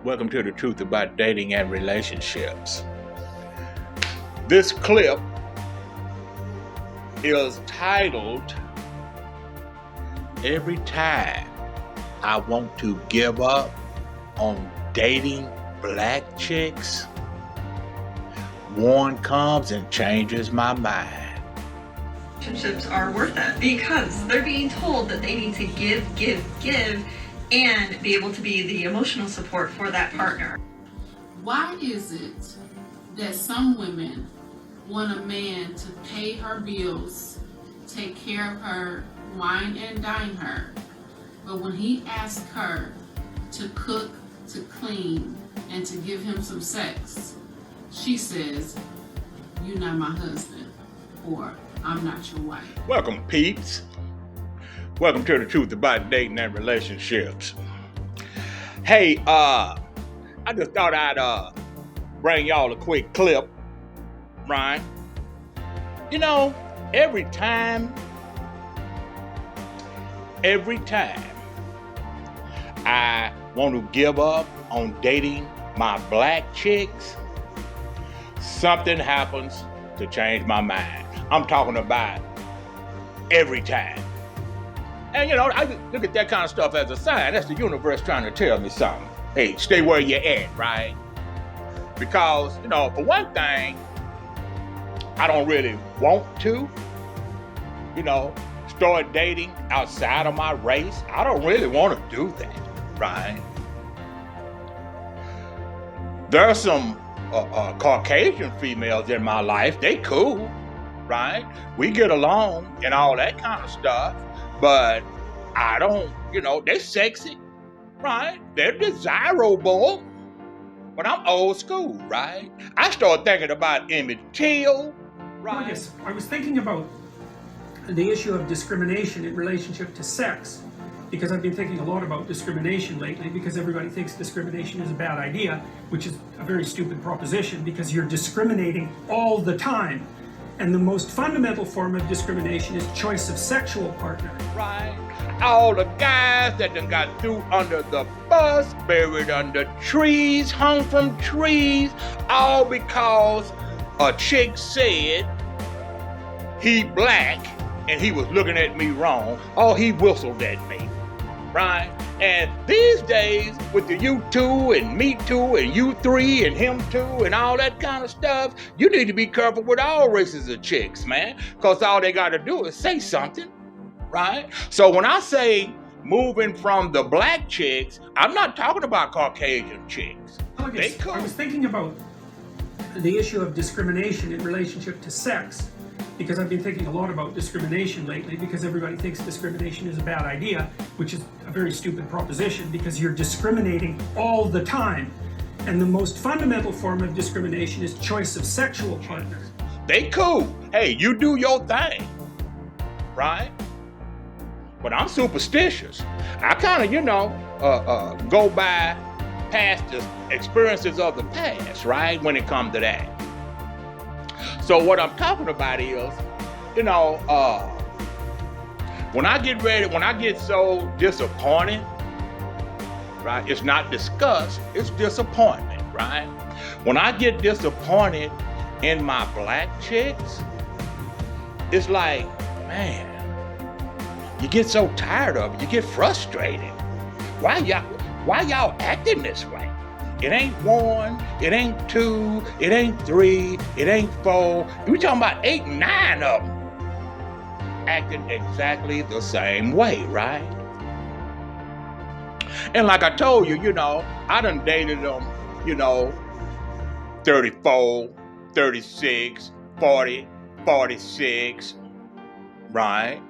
Welcome to the truth about dating and relationships. This clip is titled, Every Time I Want to Give Up on Dating Black Chicks, one comes and changes my mind. Relationships are worth it because they're being told that they need to give, and be able to be the emotional support for that partner. Why is it that some women want a man to pay her bills, take care of her, wine and dine her, but when he asks her to cook, to clean, and to give him some sex, she says, "You're not my husband," or "I'm not your wife"? Welcome, peeps. Welcome to the truth about dating and relationships. Hey, I just thought I'd bring y'all a quick clip, right? You know, every time I want to give up on dating my black chicks, something happens to change my mind. I'm talking about every time. And you know, I look at that kind of stuff as a sign. That's the universe trying to tell me something. Hey, stay where you're at, right? Because, you know, for one thing, I don't really want to, you know, start dating outside of my race. I don't really want to do that, right? There are some Caucasian females in my life. They cool, right? We get along and all that kind of stuff. But I don't, you know, they're sexy, right? They're desirable. But I'm old school, right? I start thinking about Emmett Till, right? Yes, I was thinking about the issue of discrimination in relationship to sex, because I've been thinking a lot about discrimination lately, because everybody thinks discrimination is a bad idea, which is a very stupid proposition, because you're discriminating all the time. And the most fundamental form of discrimination is choice of sexual partner. Right. All the guys that done got threw under the bus, buried under trees, hung from trees, all because a chick said he black and he was looking at me wrong. Oh, he whistled at me, right? And these days, with the you two and me too and you three and him too and all that kind of stuff, you need to be careful with all races of chicks, man. Because all they got to do is say something, right? So when I say moving from the black chicks, I'm not talking about Caucasian chicks. They cool. I was thinking about the issue of discrimination in relationship to sex, because I've been thinking a lot about discrimination lately, because everybody thinks discrimination is a bad idea, which is a very stupid proposition, because you're discriminating all the time. And the most fundamental form of discrimination is choice of sexual partner. They cool. Hey, you do your thing, right? But I'm superstitious. I kind of, you know, go by past experiences of the past, right? When it comes to that. So what I'm talking about is, you know, when I get so disappointed, right? It's not disgust, it's disappointment, right? When I get disappointed in my black chicks, it's like, man, you get so tired of it, you get frustrated. Why y'all acting this way? It ain't one, it ain't two, it ain't three, it ain't four. We talking about 8, 9 of them acting exactly the same way, right? And like I told you, you know, I done dated them, you know, 34, 36, 40, 46, right?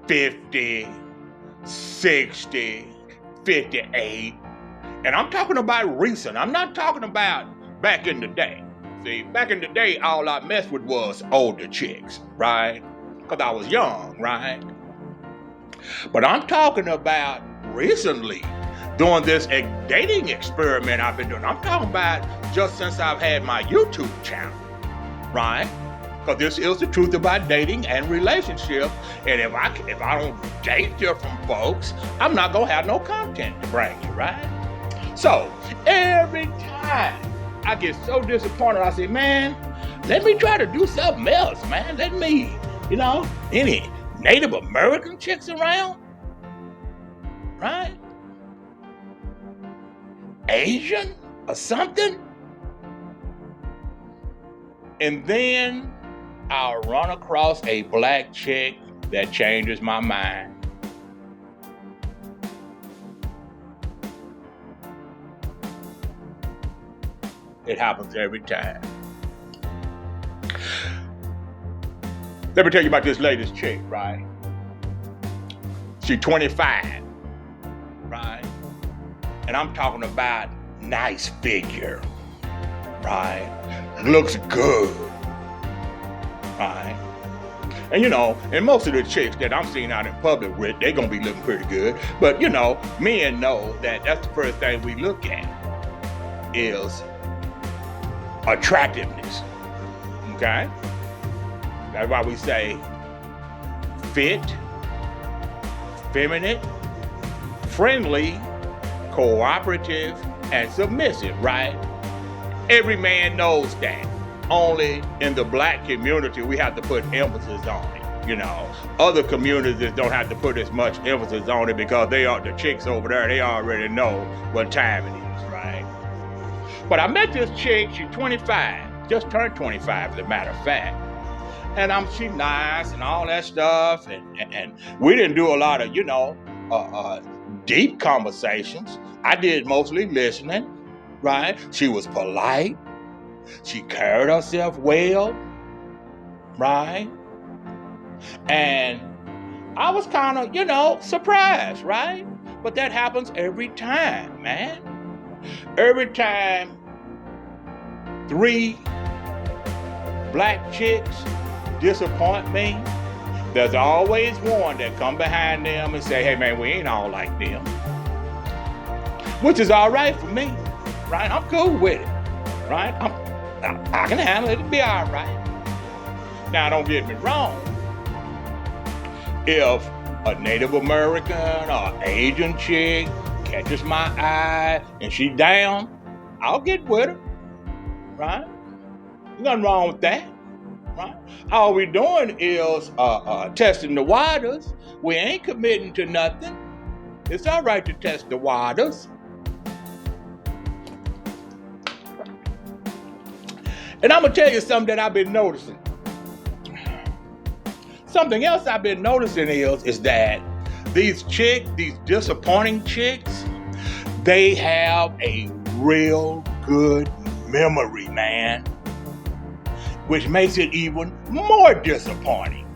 50, 60, 58. And I'm talking about recent. I'm not talking about back in the day. See, back in the day, all I messed with was older chicks, right? Because I was young, right? But I'm talking about recently, doing this dating experiment I've been doing. I'm talking about just since I've had my YouTube channel, right? Because this is the truth about dating and relationships. And if I don't date different folks, I'm not going to have no content to bring you, right? So every time I get so disappointed, I say, man, let me try to do something else, man. Let me, any Native American chicks around, right? Asian or something. And then I'll run across a black chick that changes my mind. It happens every time. Let me tell you about this latest chick, right? She's 25, right? And I'm talking about nice figure, right? Looks good, right? And and most of the chicks that I'm seeing out in public with, they're gonna be looking pretty good. But men know that that's the first thing we look at is attractiveness, okay? That's why we say fit, feminine, friendly, cooperative, and submissive, right? Every man knows that. Only in the black community, we have to put emphasis on it. Other communities don't have to put as much emphasis on it because the chicks over there, they already know what time it is, right? But I met this chick, she's 25, just turned 25 as a matter of fact. And she's nice and all that stuff. And we didn't do a lot of, deep conversations. I did mostly listening, right? She was polite. She carried herself well, right? And I was kind of, surprised, right? But that happens every time, man. Every time 3 black chicks disappoint me, there's always one that come behind them and say, hey man, we ain't all like them. Which is all right for me, right? I'm cool with it, right? I can handle it, it'll be all right. Now don't get me wrong. If a Native American or Asian chick catches my eye and she down, I'll get with her, right? Nothing wrong with that. Right? All we doing is testing the waters. We ain't committing to nothing. It's all right to test the waters. And I'm gonna tell you something that I've been noticing. Something else I've been noticing is that these disappointing chicks, they have a real good memory, man. Which makes it even more disappointing,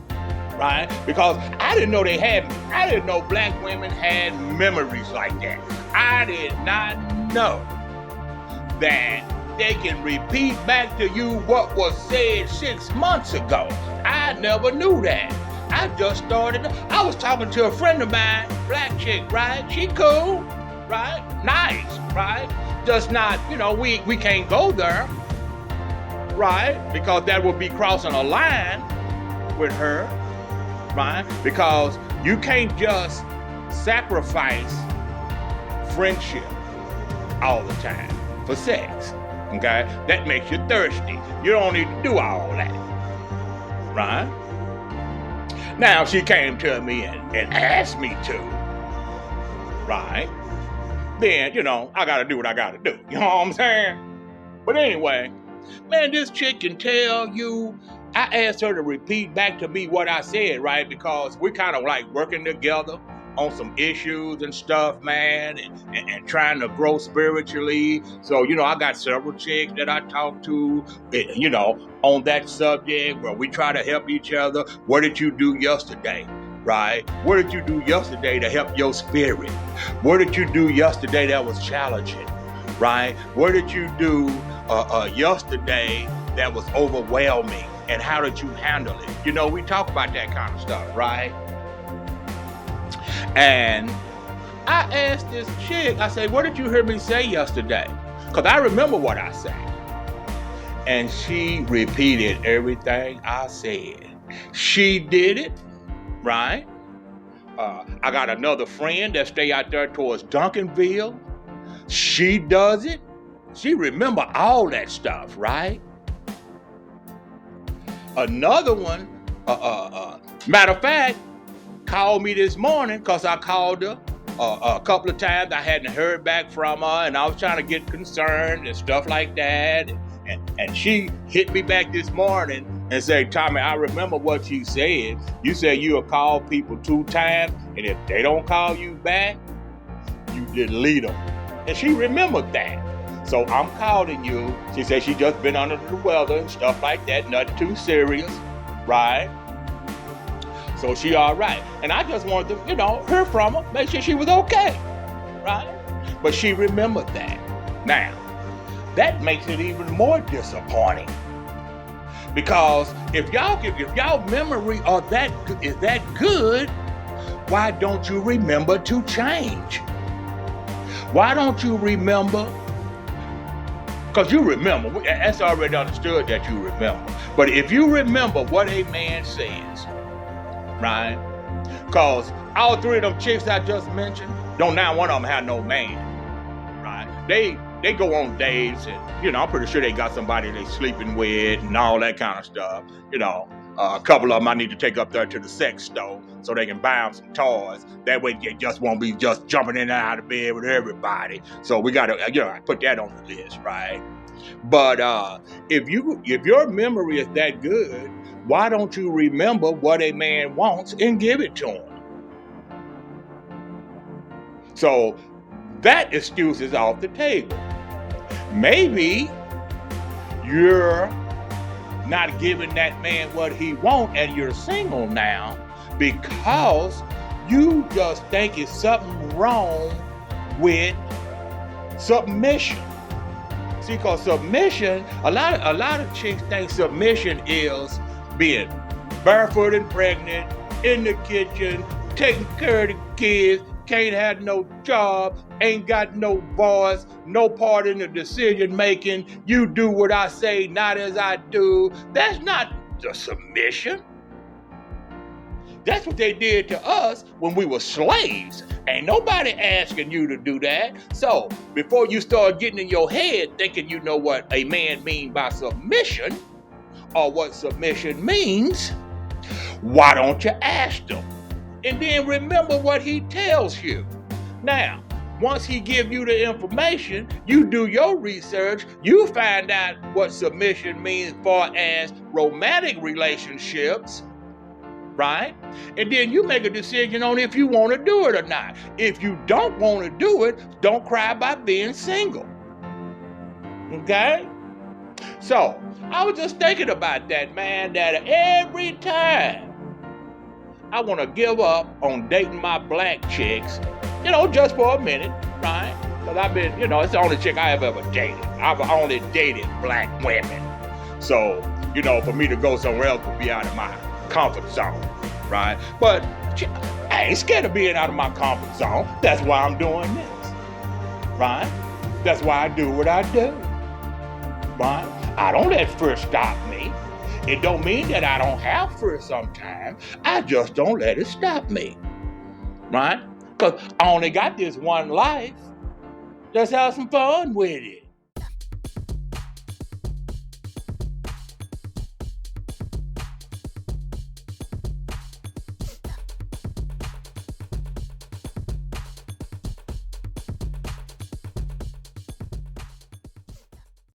right? Because I didn't know black women had memories like that. I did not know that they can repeat back to you what was said 6 months ago. I never knew that. I just started. I was talking to a friend of mine, black chick, right? She cool, right? Nice, right? Just not, we can't go there. Right? Because that would be crossing a line with her, right? Because you can't just sacrifice friendship all the time for sex, okay? That makes you thirsty. You don't need to do all that, right? Now, she came to me and asked me to, right? Then, I gotta do what I gotta do. You know what I'm saying? But anyway, man, this chick can tell you, I asked her to repeat back to me what I said, right? Because we're kind of like working together on some issues and stuff, man, and trying to grow spiritually. So, I got several chicks that I talk to, on that subject where we try to help each other. What did you do yesterday? Right? What did you do yesterday to help your spirit? What did you do yesterday that was challenging? Right? What did you do yesterday that was overwhelming, and how did you handle it? We talk about that kind of stuff, right? And I asked this chick, I said, what did you hear me say yesterday? Because I remember what I said. And she repeated everything I said. She did it, right? I got another friend that stay out there towards Duncanville. she does it. She remember all that stuff, right? Another one, matter of fact, called me this morning because I called her a couple of times. I hadn't heard back from her, and I was trying to get concerned and stuff like that. And she hit me back this morning and said, Tommy, I remember what you said. You said you'll call people 2 times, and if they don't call you back, you delete them. And she remembered that. So I'm calling you. She said she just been under the weather and stuff like that. Nothing too serious, right? So she all right. And I just wanted to, hear from her, make sure she was okay, right? But she remembered that. Now, that makes it even more disappointing. Because if y'all memory is that good, why don't you remember to change? Why don't you remember? Because you remember, that's already understood that you remember. But if you remember what a man says, right? Because all 3 of them chicks I just mentioned, don't now one of them have no man, right? They go on dates and, I'm pretty sure they got somebody they sleeping with and all that kind of stuff. A couple of them I need to take up there to the sex store so they can buy them some toys. That way they just won't be just jumping in and out of bed with everybody. So we got to, put that on the list, right? But if your memory is that good, why don't you remember what a man wants and give it to him? So that excuse is off the table. Maybe you're not giving that man what he wants and you're single now because you just think it's something wrong with submission. See, because submission, a lot of chicks think submission is being barefoot and pregnant, in the kitchen, taking care of the kids, can't have no job, ain't got no voice, no part in the decision making. You do what I say, not as I do. That's not the submission. That's what they did to us when we were slaves. Ain't nobody asking you to do that. So before you start getting in your head thinking you know what a man means by submission or what submission means, why don't you ask them? And then remember what he tells you. Now, once he gives you the information, you do your research, you find out what submission means as far as romantic relationships, right? And then you make a decision on if you want to do it or not. If you don't want to do it, don't cry about being single. Okay? So, I was just thinking about that, man, that every time I want to give up on dating my black chicks, just for a minute, right? Because I've been, it's the only chick I have ever dated. I've only dated black women. So, for me to go somewhere else would be out of my comfort zone, right? But I ain't scared of being out of my comfort zone. That's why I'm doing this, right? That's why I do what I do, right? I don't let fear stop me. It don't mean that I don't have fear sometimes. I just don't let it stop me, right? Because I only got this one life. Let's have some fun with it.